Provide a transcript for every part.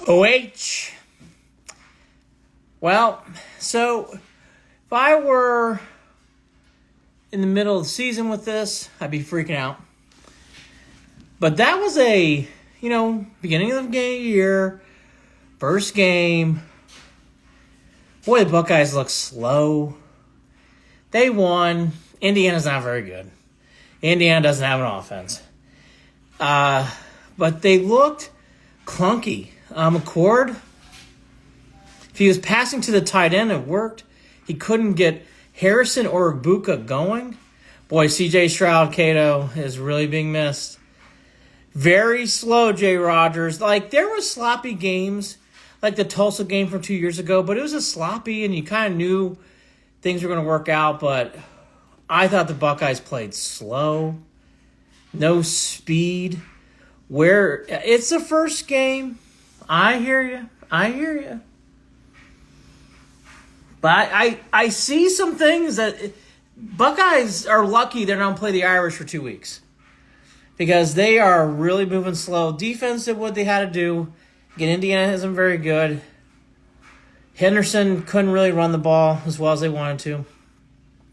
OH. Well, so if I were in the middle of the season with this, I'd be freaking out. But that was beginning of the year, first game. Boy, the Buckeyes look slow. They won. Indiana's not very good. Indiana doesn't have an offense. But they looked clunky. McCord, if he was passing to the tight end, it worked. He couldn't get Harrison or Ibuka going. Boy, C.J. Stroud-Cato is really being missed. Very slow, Jay Rogers. There were sloppy games, like the Tulsa game from 2 years ago, but it was just sloppy, and you kind of knew things were going to work out, but I thought the Buckeyes played slow, no speed. It's the first game. I hear you. But I see some things that Buckeyes are lucky they don't play the Irish for 2 weeks because they are really moving slow. Defense did what they had to do. Again, Indiana isn't very good. Henderson couldn't really run the ball as well as they wanted to.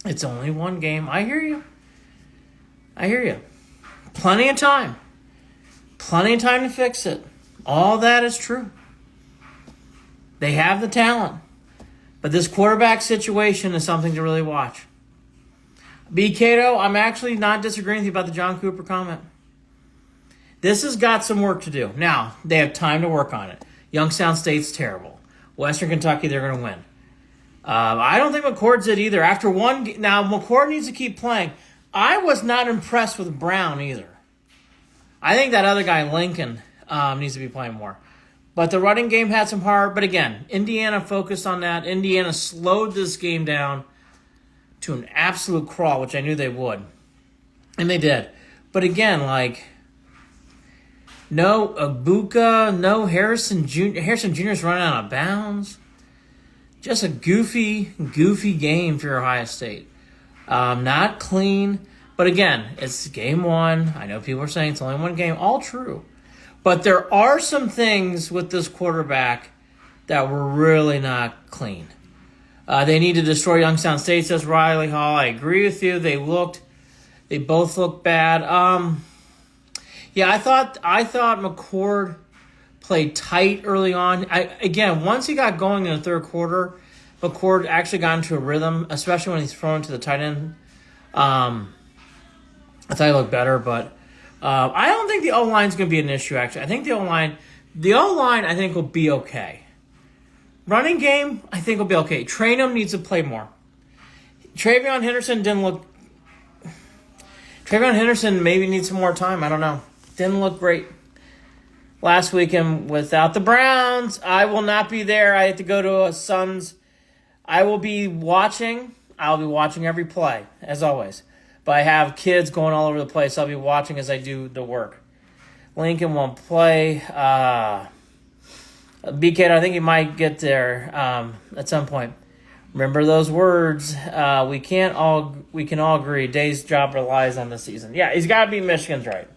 It's only one game. I hear you. Plenty of time. Plenty of time to fix it. All that is true. They have the talent. But this quarterback situation is something to really watch. B. Cato, I'm actually not disagreeing with you about the John Cooper comment. This has got some work to do. Now, they have time to work on it. Youngstown State's terrible. Western Kentucky, they're going to win. I don't think McCord's it either. Now, McCord needs to keep playing. I was not impressed with Brown either. I think that other guy, Lincoln, needs to be playing more. But the running game had some heart. But again, Indiana focused on that. Indiana slowed this game down to an absolute crawl, which I knew they would. And they did. But again, no Ibuka, no Harrison Jr. Harrison Jr. is running out of bounds. Just a goofy game for Ohio State. Not clean. But again, it's game one. I know people are saying it's only one game. All true. But there are some things with this quarterback that were really not clean. They need to destroy Youngstown State, says Riley Hall. I agree with you. They both looked bad. I thought McCord played tight early on. Once he got going in the third quarter, McCord actually got into a rhythm, especially when he's thrown to the tight end. I thought he looked better, but I don't think the O-line is going to be an issue, actually. I think the O-line I think will be okay. Running game, I think will be okay. Trainum needs to play more. Travion Henderson maybe needs some more time. I don't know. Didn't look great last weekend without the Browns. I will not be there. I have to go to a Suns. I will be watching. I'll be watching every play, as always. But I have kids going all over the place. I'll be watching as I do the work. Lincoln won't play. BK, I think he might get there at some point. Remember those words. We can all agree. Day's job relies on the season. Yeah, he's got to be Michigan's right.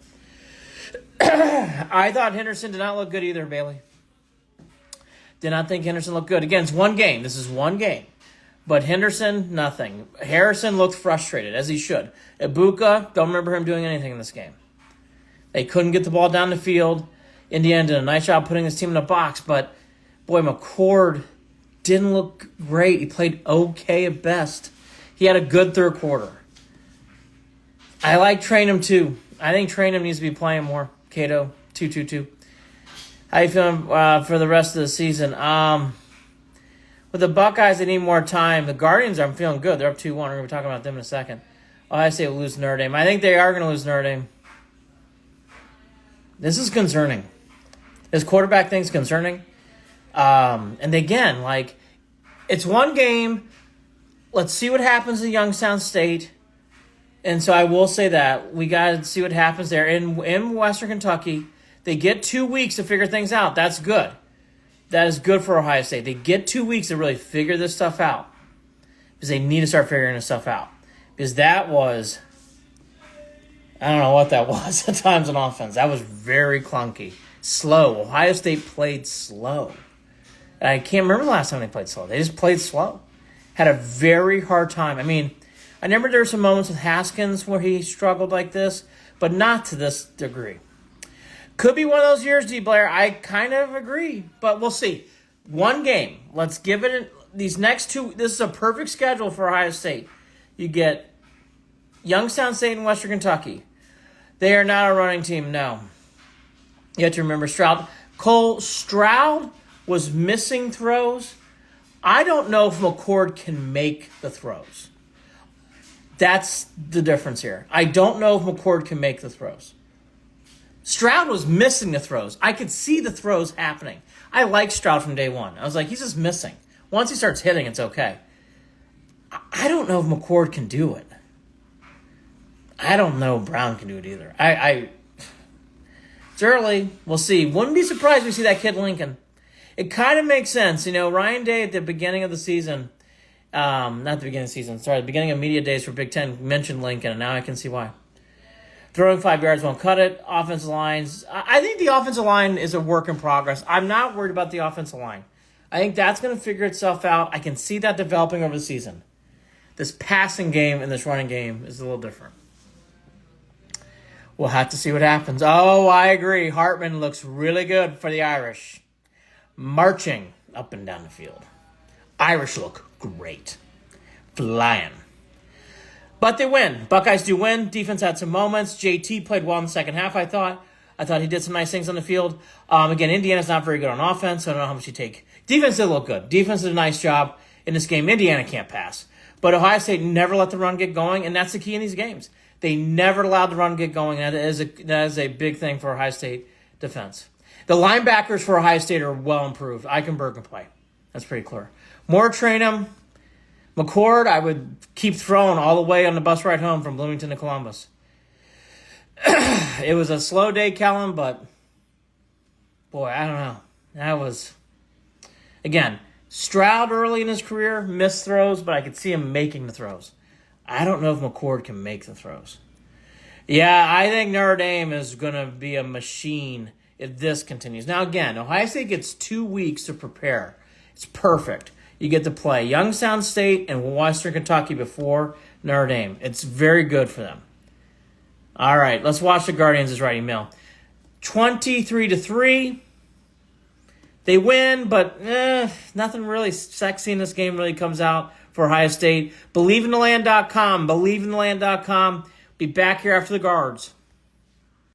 I thought Henderson did not look good either, Bailey. Did not think Henderson looked good. Again, it's one game. This is one game. But Henderson, nothing. Harrison looked frustrated, as he should. Ibuka, don't remember him doing anything in this game. They couldn't get the ball down the field. Indiana did a nice job putting his team in a box, but, boy, McCord didn't look great. He played okay at best. He had a good third quarter. I like Trainum, too. I think Trainum needs to be playing more. Cato, 2-2-2. How you feeling for the rest of the season? With the Buckeyes, they need more time. The Guardians, I'm feeling good. They're up 2-1. We're going to be talking about them in a second. Ohio State will lose Notre Dame. I think they are going to lose Notre Dame. This is concerning. This quarterback thing's concerning. And again, it's one game. Let's see what happens in Youngstown State. And so I will say that. We got to see what happens there. In Western Kentucky, they get 2 weeks to figure things out. That's good. That is good for Ohio State. They get 2 weeks to really figure this stuff out because they need to start figuring this stuff out. Because that was, I don't know what that was at times on offense. That was very clunky. Slow. Ohio State played slow. I can't remember the last time they played slow. They just played slow. Had a very hard time. I mean, I remember there were some moments with Haskins where he struggled like this, but not to this degree. Could be one of those years, D. Blair. I kind of agree, but we'll see. One game. Let's give it these next two. This is a perfect schedule for Ohio State. You get Youngstown State and Western Kentucky. They are not a running team, no. You have to remember Stroud. Cole Stroud was missing throws. I don't know if McCord can make the throws. That's the difference here. I don't know if McCord can make the throws. Stroud was missing the throws. I could see the throws happening. I liked Stroud from day one. I was like, he's just missing. Once he starts hitting, it's okay. I don't know if McCord can do it. I don't know if Brown can do it either. It's early. We'll see. Wouldn't be surprised if we see that kid Lincoln. It kind of makes sense. You know, Ryan Day at the beginning of the season, not the beginning of the season, sorry, the beginning of media days for Big Ten mentioned Lincoln, and now I can see why. Throwing 5 yards won't cut it. Offensive lines. I think the offensive line is a work in progress. I'm not worried about the offensive line. I think that's going to figure itself out. I can see that developing over the season. This passing game and this running game is a little different. We'll have to see what happens. Oh, I agree. Hartman looks really good for the Irish. Marching up and down the field. Irish look great. Flying. But they win. Buckeyes do win. Defense had some moments. JT played well in the second half, I thought. I thought he did some nice things on the field. Again, Indiana's not very good on offense, so I don't know how much you take. Defense did look good. Defense did a nice job in this game. Indiana can't pass. But Ohio State never let the run get going, and that's the key in these games. They never allowed the run to get going. That is a big thing for Ohio State defense. The linebackers for Ohio State are well improved. Eichenberg can play. That's pretty clear. More train him. McCord, I would keep throwing all the way on the bus ride home from Bloomington to Columbus. It was a slow day, Kellen, but boy, I don't know. That was, again, Stroud early in his career, missed throws, but I could see him making the throws. I don't know if McCord can make the throws. Yeah, I think Notre Dame is going to be a machine if this continues. Now, again, Ohio State gets 2 weeks to prepare. It's perfect. You get to play Youngstown State and Western Kentucky before Notre Dame. It's very good for them. All right, let's watch the Guardians' writing mail. 23-3. They win, but nothing really sexy in this game really comes out for Ohio State. BelieveInTheLand.com. BelieveInTheLand.com. Be back here after the Guards.